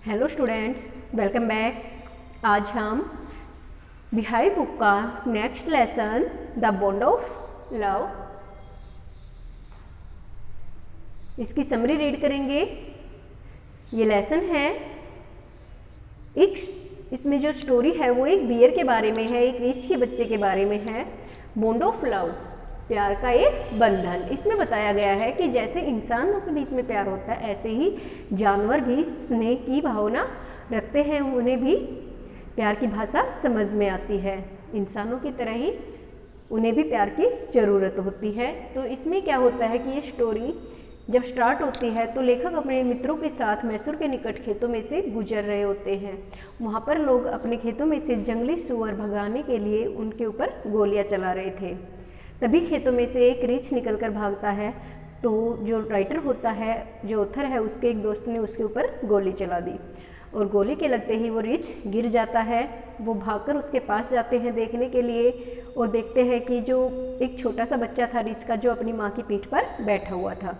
Hello students, welcome back. आज हम बिहाई book का next lesson the bond of love, इसकी समरी रीड करेंगे। ये लेसन है इसमें जो स्टोरी है वो एक बियर के बारे में है, एक रिच के बच्चे के बारे में है। बॉन्ड ऑफ लव, प्यार का एक बंधन। इसमें बताया गया है कि जैसे इंसानों के बीच में प्यार होता है, ऐसे ही जानवर भी स्नेह की भावना रखते हैं, उन्हें भी प्यार की भाषा समझ में आती है। इंसानों की तरह ही उन्हें भी प्यार की ज़रूरत होती है। तो इसमें क्या होता है कि ये स्टोरी जब स्टार्ट होती है तो लेखक अपने मित्रों के साथ मैसूर के निकट खेतों में से गुजर रहे होते हैं। वहाँ पर लोग अपने खेतों में से जंगली सुअर भगाने के लिए उनके ऊपर गोलियाँ चला रहे थे। तभी खेतों में से एक रीछ निकलकर भागता है, तो जो राइटर होता है, जो ऑथर है, उसके एक दोस्त ने उसके ऊपर गोली चला दी और गोली के लगते ही वो रीछ गिर जाता है। वो भागकर उसके पास जाते हैं देखने के लिए और देखते हैं कि जो एक छोटा सा बच्चा था रीछ का, जो अपनी माँ की पीठ पर बैठा हुआ था,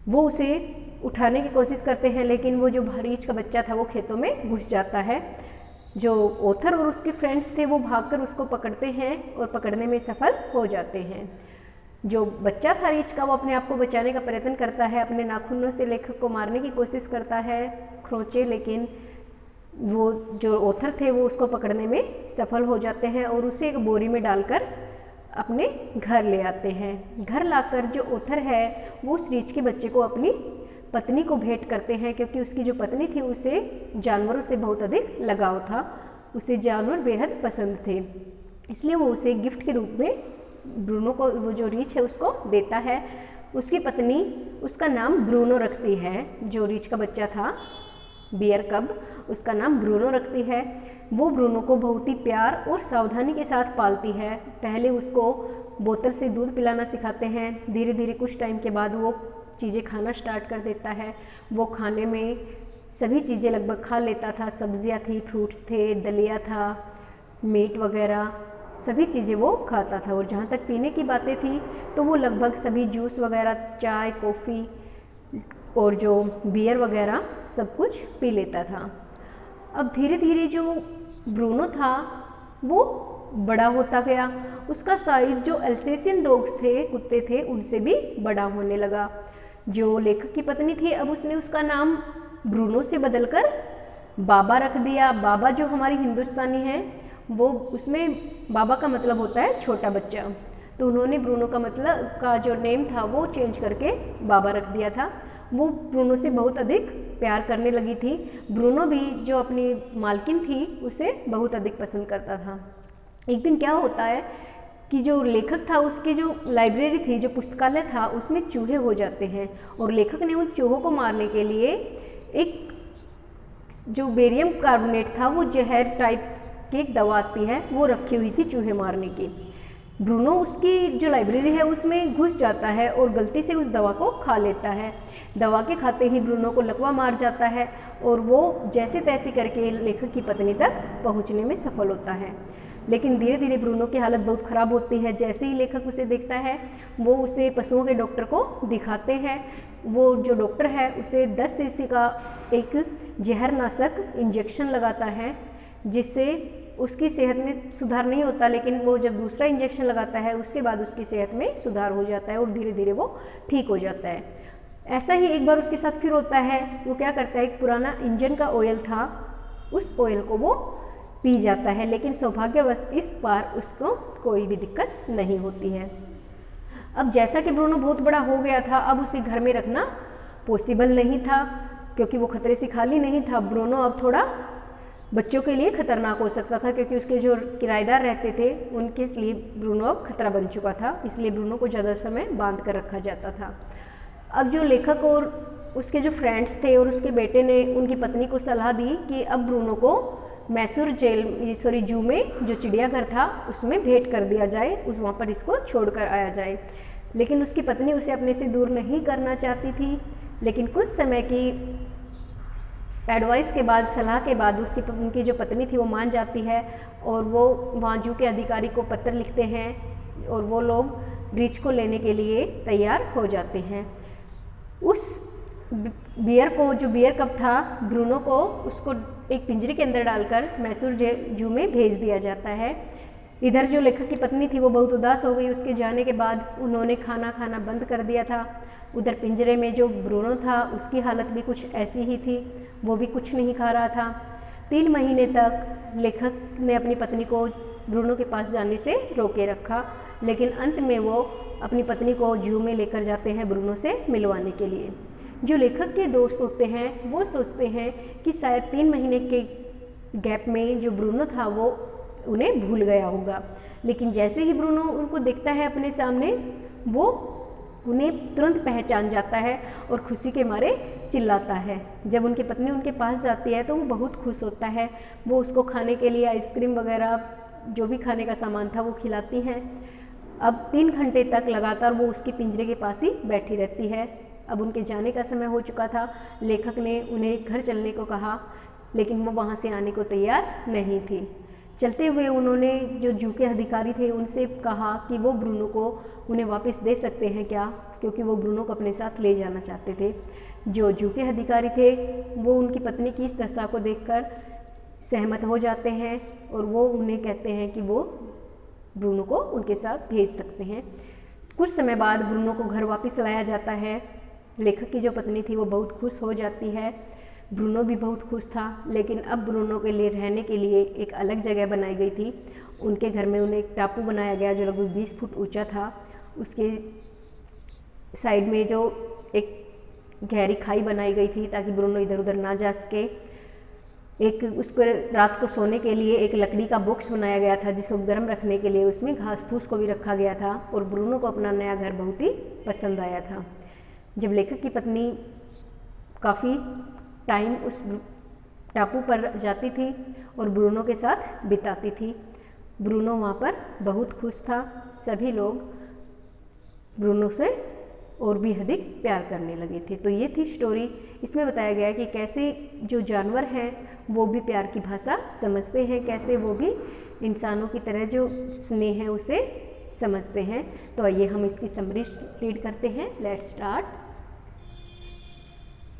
वो उसे उठाने की कोशिश करते हैं, लेकिन वो जो रीछ का बच्चा था वो खेतों में घुस जाता है। जो ऑथर और उसके फ्रेंड्स थे वो भागकर उसको पकड़ते हैं और पकड़ने में सफल हो जाते हैं। जो बच्चा था रीछ का, वो अपने आप को बचाने का प्रयत्न करता है, अपने नाखूनों से लेखक को मारने की कोशिश करता है, खरोंचे, लेकिन वो जो ऑथर थे वो उसको पकड़ने में सफल हो जाते हैं और उसे एक बोरी में डालकर अपने घर ले आते हैं। घर लाकर जो ऑथर है वो उस रीछ के बच्चे को अपनी पत्नी को भेंट करते हैं, क्योंकि उसकी जो पत्नी थी उसे जानवरों से बहुत अधिक लगाव था, उसे जानवर बेहद पसंद थे, इसलिए वो उसे गिफ्ट के रूप में ब्रूनो को, वो जो रीछ है, उसको देता है। उसकी पत्नी उसका नाम ब्रूनो रखती है। जो रीछ का बच्चा था, बियर कब, उसका नाम ब्रूनो रखती है। वो ब्रूनो को बहुत ही प्यार और सावधानी के साथ पालती है। पहले उसको बोतल से दूध पिलाना सिखाते हैं, धीरे धीरे कुछ टाइम के बाद वो चीज़ें खाना स्टार्ट कर देता है। वो खाने में सभी चीज़ें लगभग खा लेता था। सब्जियां थी, फ्रूट्स थे, दलिया था, मीट वगैरह, सभी चीज़ें वो खाता था। और जहाँ तक पीने की बातें थी तो वो लगभग सभी जूस वगैरह, चाय, कॉफ़ी और जो बियर वगैरह सब कुछ पी लेता था। अब धीरे धीरे जो ब्रूनो था वो बड़ा होता गया। उसका साइज जो अल्सेशियन डॉग्स थे, कुत्ते थे, उनसे भी बड़ा होने लगा। जो लेखक की पत्नी थी, अब उसने उसका नाम ब्रूनो से बदलकर बाबा रख दिया। बाबा जो हमारी हिंदुस्तानी है, वो उसमें बाबा का मतलब होता है छोटा बच्चा, तो उन्होंने ब्रूनो का मतलब का जो नेम था वो चेंज करके बाबा रख दिया था। वो ब्रूनो से बहुत अधिक प्यार करने लगी थी। ब्रूनो भी जो अपनी मालकिन थी उसे बहुत अधिक पसंद करता था। एक दिन क्या होता है कि जो लेखक था, उसकी जो लाइब्रेरी थी, जो पुस्तकालय था, उसमें चूहे हो जाते हैं और लेखक ने उन चूहों को मारने के लिए एक जो बेरियम कार्बोनेट था, वो जहर टाइप की एक दवा आती है, वो रखी हुई थी चूहे मारने की। ब्रूनो उसकी जो लाइब्रेरी है उसमें घुस जाता है और गलती से उस दवा को खा लेता है। दवा के खाते ही ब्रूनो को लकवा मार जाता है और वो जैसे तैसे करके लेखक की पत्नी तक पहुंचने में सफल होता है। लेकिन धीरे धीरे ब्रूनो की हालत बहुत ख़राब होती है। जैसे ही लेखक उसे देखता है, वो उसे पशुओं के डॉक्टर को दिखाते हैं। वो जो डॉक्टर है उसे 10 सीसी का एक जहरनाशक इंजेक्शन लगाता है, जिससे उसकी सेहत में सुधार नहीं होता, लेकिन वो जब दूसरा इंजेक्शन लगाता है उसके बाद उसकी सेहत में सुधार हो जाता है और धीरे धीरे वो ठीक हो जाता है। ऐसा ही एक बार उसके साथ फिर होता है। वो क्या करता है, एक पुराना इंजन का ऑयल था, उस ऑयल को वो पी जाता है, लेकिन सौभाग्यवश इस बार उसको कोई भी दिक्कत नहीं होती है। अब जैसा कि ब्रूनो बहुत बड़ा हो गया था, अब उसे घर में रखना पॉसिबल नहीं था, क्योंकि वो खतरे से खाली नहीं था। ब्रूनो अब थोड़ा बच्चों के लिए खतरनाक हो सकता था, क्योंकि उसके जो किराएदार रहते थे उनके लिए ब्रूनो अब खतरा बन चुका था, इसलिए ब्रूनो को ज़्यादा समय बांध कर रखा जाता था। अब जो लेखक और उसके जो फ्रेंड्स थे और उसके बेटे ने उनकी पत्नी को सलाह दी कि अब ब्रूनो को मैसूर जू में जो चिड़ियाघर था उसमें भेंट कर दिया जाए, वहाँ पर इसको छोड़कर आया जाए। लेकिन उसकी पत्नी उसे अपने से दूर नहीं करना चाहती थी। लेकिन कुछ समय की एडवाइस के बाद, सलाह के बाद, उनकी जो पत्नी थी वो मान जाती है और वो वहाँ जू के अधिकारी को पत्र लिखते हैं और वो लोग रीछ को लेने के लिए तैयार हो जाते हैं। उस बियर को, जो बियर कप था, ब्रूनो को उसको एक पिंजरे के अंदर डालकर मैसूर जू में भेज दिया जाता है। इधर जो लेखक की पत्नी थी वो बहुत उदास हो गई उसके जाने के बाद। उन्होंने खाना खाना बंद कर दिया था। उधर पिंजरे में जो ब्रूनो था उसकी हालत भी कुछ ऐसी ही थी, वो भी कुछ नहीं खा रहा था। 3 महीने तक लेखक ने अपनी पत्नी को ब्रूनो के पास जाने से रोके रखा, लेकिन अंत में वो अपनी पत्नी को जू में लेकर जाते हैं ब्रूनो से मिलवाने के लिए। जो लेखक के दोस्त होते हैं वो सोचते हैं कि शायद 3 महीने के गैप में जो ब्रूनो था वो उन्हें भूल गया होगा, लेकिन जैसे ही ब्रूनो उनको देखता है अपने सामने, वो उन्हें तुरंत पहचान जाता है और खुशी के मारे चिल्लाता है। जब उनकी पत्नी उनके पास जाती है तो वो बहुत खुश होता है। वो उसको खाने के लिए आइसक्रीम वगैरह जो भी खाने का सामान था वो खिलाती हैं। अब 3 घंटे तक लगातार वो उसके पिंजरे के पास ही बैठी रहती है। अब उनके जाने का समय हो चुका था। लेखक ने उन्हें घर चलने को कहा, लेकिन वो वहाँ से आने को तैयार नहीं थी। चलते हुए उन्होंने जो जू के अधिकारी थे उनसे कहा कि वो ब्रूनो को उन्हें वापस दे सकते हैं क्या, क्योंकि वो ब्रूनो को अपने साथ ले जाना चाहते थे। जो जू के अधिकारी थे वो उनकी पत्नी की इस दशा को देखकर सहमत हो जाते हैं और वो उन्हें कहते हैं कि वो ब्रूनो को उनके साथ भेज सकते हैं। कुछ समय बाद ब्रूनो को घर वापस लाया जाता है। लेखक की जो पत्नी थी वो बहुत खुश हो जाती है, ब्रूनो भी बहुत खुश था, लेकिन अब ब्रूनो के लिए रहने के लिए एक अलग जगह बनाई गई थी। उनके घर में उन्हें एक टापू बनाया गया जो लगभग 20 फुट ऊंचा था। उसके साइड में जो एक गहरी खाई बनाई गई थी ताकि ब्रूनो इधर उधर ना जा सके। एक उसको रात को सोने के लिए एक लकड़ी का बॉक्स बनाया गया था जिसको गर्म रखने के लिए उसमें घास फूस को भी रखा गया था और ब्रूनो को अपना नया घर बहुत ही पसंद आया था। जब लेखक की पत्नी काफ़ी टाइम उस टापू पर जाती थी और ब्रूनो के साथ बिताती थी, ब्रूनो वहाँ पर बहुत खुश था। सभी लोग ब्रूनो से और भी अधिक प्यार करने लगे थे। तो ये थी स्टोरी। इसमें बताया गया कि कैसे जो जानवर हैं वो भी प्यार की भाषा समझते हैं, कैसे वो भी इंसानों की तरह जो स्नेह है उसे समझते हैं। तो आइए हम इसकी समरी रीड करते हैं। Let's start.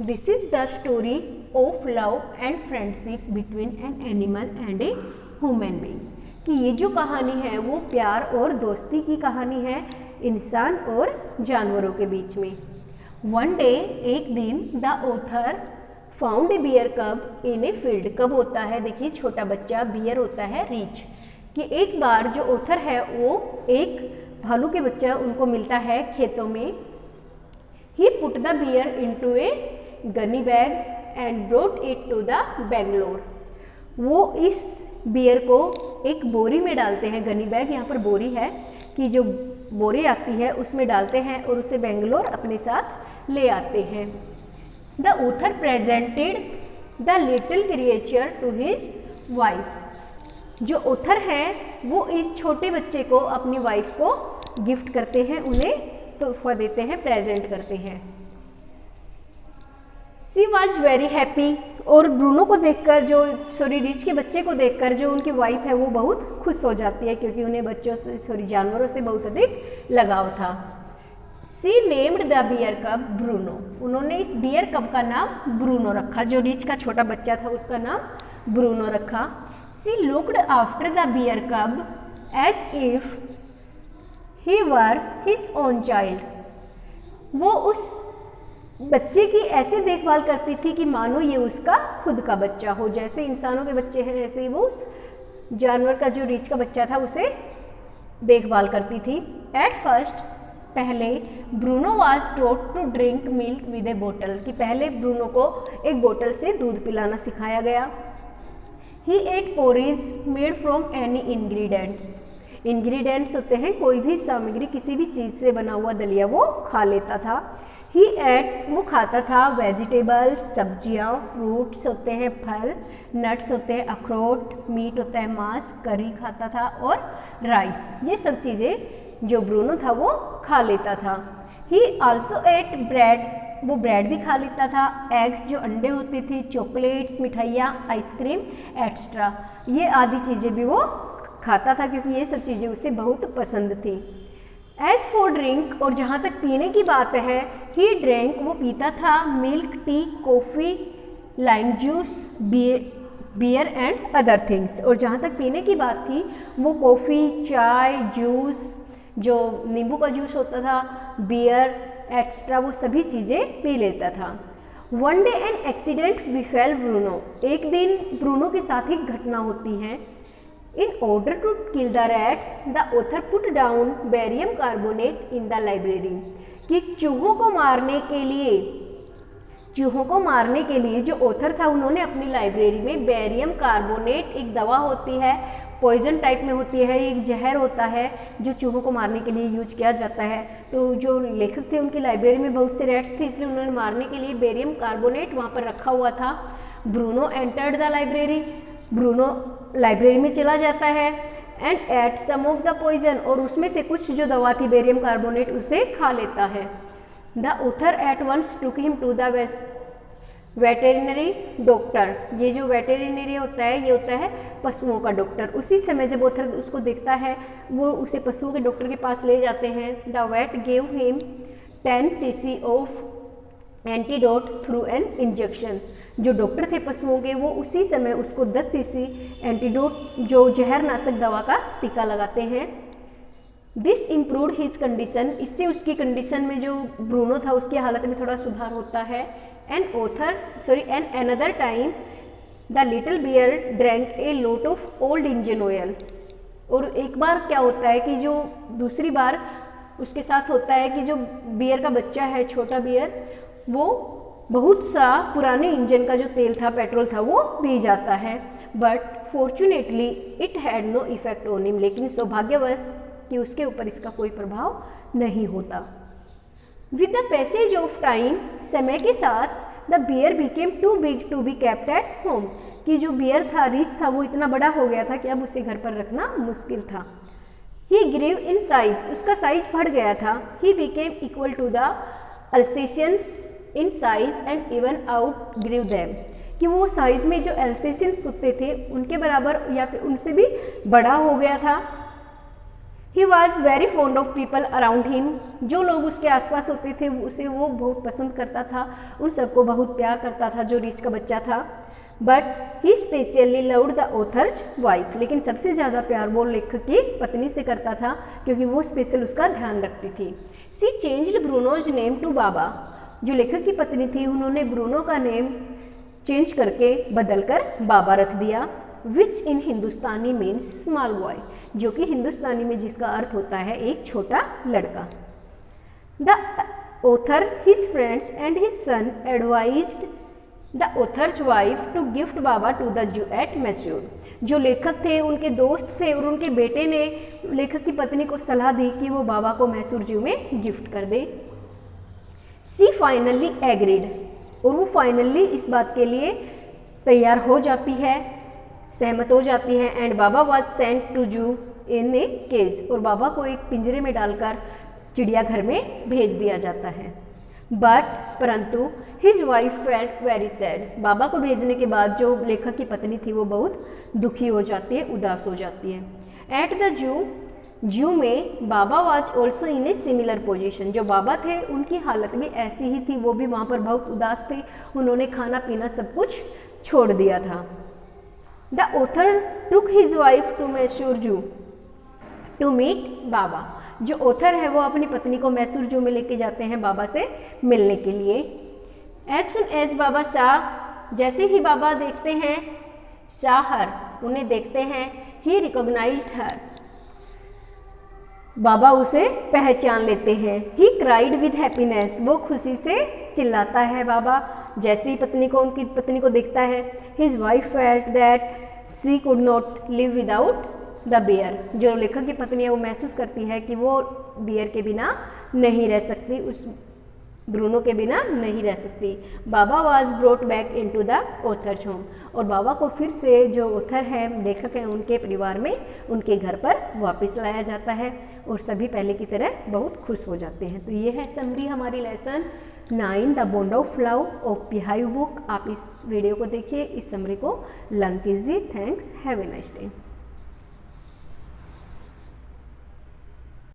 This is the story of love and friendship between an animal and a human being. कि ये जो कहानी है वो प्यार और दोस्ती की कहानी है इंसान और जानवरों के बीच में। वन डे, एक दिन, the author found a bear cub in a field. कब होता है, देखिए छोटा बच्चा, बियर होता है रीछ। कि एक बार जो ऑथर है वो एक भालू के बच्चा उनको मिलता है खेतों में। He put the bear into a gunny bag and brought it to the Bangalore. वो इस बियर को एक बोरी में डालते हैं। गनी बैग यहाँ पर बोरी है कि जो बोरी आती है उसमें डालते हैं और उसे बेंगलोर अपने साथ ले आते हैं। The author presented the little creature to his wife. जो ऑथर है वो इस छोटे बच्चे को अपनी वाइफ को गिफ्ट करते हैं, उन्हें तोहफा देते हैं, प्रेजेंट करते हैं। She was very happy. और ब्रूनो को देखकर, रीछ के बच्चे को देखकर जो उनकी वाइफ है वो बहुत खुश हो जाती है, क्योंकि उन्हें बच्चों से जानवरों से बहुत अधिक लगाव था। शी नेम्ड द बियर कब ब्रूनो। उन्होंने इस बियर कब का नाम ब्रूनो रखा। जो रीछ का छोटा बच्चा था उसका नाम ब्रूनो रखा। She looked after the bear cub as if he were his own child. वो उस बच्चे की ऐसे देखभाल करती थी कि मानो ये उसका खुद का बच्चा हो। जैसे इंसानों के बच्चे हैं ऐसे ही वो उस जानवर का, जो रीछ का बच्चा था, उसे देखभाल करती थी। एट फर्स्ट, पहले Bruno was taught to drink milk with a bottle. कि पहले ब्रूनो को एक बोतल से दूध पिलाना सिखाया गया। He ate porridge made from any ingredients. Ingredients होते हैं कोई भी सामग्री, किसी भी चीज़ से बना हुआ दलिया वो खा लेता था। ही एट, वो खाता था वेजिटेबल्स, सब्जियां, फ्रूट्स होते हैं फल, नट्स होते हैं अखरोट, मीट होता है मांस, करी खाता था और राइस। ये सब चीज़ें जो ब्रूनो था वो खा लेता था। ही आल्सो एट ब्रेड। वो ब्रेड भी खा लेता था। एग्स, जो अंडे होते थे, चॉकलेट्स, मिठाइयाँ, आइसक्रीम एक्स्ट्रा, ये आदि चीज़ें भी वो खाता था क्योंकि ये सब चीज़ें उसे बहुत पसंद थी। एज फॉर ड्रिंक, और जहाँ तक पीने की बात है, ही ड्रिंक वो पीता था milk, tea, coffee, lime juice, beer and other things. और जहाँ तक पीने की बात थी वो कॉफ़ी, चाय, जूस, जो नींबू का जूस होता था, बियर एक्स्ट्रा, वो सभी चीज़ें पी लेता था। One day an accident befell Bruno, एक दिन ब्रूनो के साथ एक घटना होती है। In order to kill the rats, the author put down barium carbonate in the library, कि चूहों को मारने के लिए जो ऑथर था उन्होंने अपनी लाइब्रेरी में बेरियम कार्बोनेट, एक दवा होती है, पॉइजन टाइप में होती है, एक जहर होता है जो चूहों को मारने के लिए यूज किया जाता है। तो जो लेखक थे उनकी लाइब्रेरी में बहुत से रैट्स थे, इसलिए उन्होंने मारने के लिए बेरियम कार्बोनेट वहाँ पर रखा हुआ था। Bruno entered the library, Bruno library में चला जाता है and ate some of the poison, और उसमें से कुछ जो दवा थी बेरियम कार्बोनेट उसे खा लेता है। The author at once took him to the veterinary doctor, ये जो वेटेरिनरी होता है ये होता है पशुओं का डॉक्टर। उसी समय जब ऑथर उसको देखता है वो उसे पशुओं के डॉक्टर के पास ले जाते हैं। The vet gave him 10 cc of antidote through an injection, जो डॉक्टर थे पशुओं के वो उसी समय उसको 10 cc एंटीडोट, जो जहरनाशक दवा का टीका लगाते हैं। दिस इम्प्रूव्ड हिज कंडीशन, इससे उसकी कंडीशन में जो ब्रूनो था उसकी हालत में थोड़ा सुधार होता है। An another time the little bear drank a lot of old engine oil, और एक बार क्या होता है कि जो दूसरी बार उसके साथ होता है कि जो बियर का बच्चा है, छोटा बियर, वो बहुत सा पुराने इंजन का जो तेल था, पेट्रोल था, वो पी जाता है। But fortunately it had no effect on him, लेकिन सौभाग्यवश कि उसके ऊपर इसका कोई प्रभाव नहीं होता। With the passage of time, समय के साथ the bear became too big to be kept at home, कि जो बियर था, रिच था, वो इतना बड़ा हो गया था कि अब उसे घर पर रखना मुश्किल था। ही ग्रीव इन साइज, उसका साइज बढ़ गया था। He became equal to the Alsatians in size and even outgrew them, कि वो साइज में जो अल्सेशियंस कुत्ते थे उनके बराबर या फिर उनसे भी बड़ा हो गया था। He was very fond of people around him, जो लोग उसके आसपास होते थे उसे वो बहुत पसंद करता था, उन सबको बहुत प्यार करता था जो रिच का बच्चा था। But he specially loved the author's wife, लेकिन सबसे ज़्यादा प्यार वो लेखक की पत्नी से करता था क्योंकि वो स्पेशल उसका ध्यान रखती थी। सी चेंज्ड ब्रूनोज नेम टू बाबा, जो लेखक की पत्नी थी उन्होंने ब्रूनो का नेम चेंज करके बदलकर बाबा रख दिया। विच इन हिंदुस्तानी मीन्स स्मॉल बॉय, जो कि हिंदुस्तानी में जिसका अर्थ होता है एक छोटा लड़का। The author, his friends and his son advised the author's wife to gift Baba to the zoo at Mysore, जो लेखक थे उनके दोस्त थे और उनके बेटे ने लेखक की पत्नी को सलाह दी कि वो बाबा को मैसूर जू में गिफ्ट कर दे। सी फाइनली एग्रीड, और वो फाइनली इस बात के लिए तैयार हो जाती है, सहमत हो जाती है। And Baba was sent to zoo in A cage, और बाबा को एक पिंजरे में डालकर चिड़ियाघर में भेज दिया जाता है। बट परंतु his wife felt very sad, Baba को भेजने के बाद जो लेखक की पत्नी थी वो बहुत दुखी हो जाती है, उदास हो जाती है। एट द जू में Baba was also in a similar position, जो बाबा थे उनकी हालत भी ऐसी ही थी, वो भी वहाँ पर बहुत उदास थे, उन्होंने खाना पीना सब कुछ छोड़ दिया था। The author took his wife to Mysore zoo to meet बाबा, जो ऑथर है वो अपनी पत्नी को मैसूर जू में लेके जाते हैं बाबा से मिलने के लिए। एज सुन एज बाबा शाह, जैसे ही बाबा देखते हैं शाहर, उन्हें देखते हैं, ही रिकॉग्नाइज्ड हर, बाबा उसे पहचान लेते हैं। ही क्राइड विद हैप्पीनेस, वो खुशी से चिल्लाता है बाबा जैसे ही उनकी पत्नी को देखता है। His wife felt that she could not live without the bear, जो लेखक की पत्नी है वो महसूस करती है कि वो बियर के बिना नहीं रह सकती, उस ब्रूनो के बिना नहीं रह सकती। Baba was brought back in to the author's home, और बाबा को फिर से जो ऑथर हैं, लेखक हैं, उनके परिवार में उनके घर पर वापस लाया जाता है और सभी पहले की तरह बहुत खुश हो जाते हैं। तो ये है समरी हमारी lesson 9 the bond of love of beehive book. आप इस वीडियो को देखिए, इस समरी को लर्न कीजिए। Thanks, have a nice day.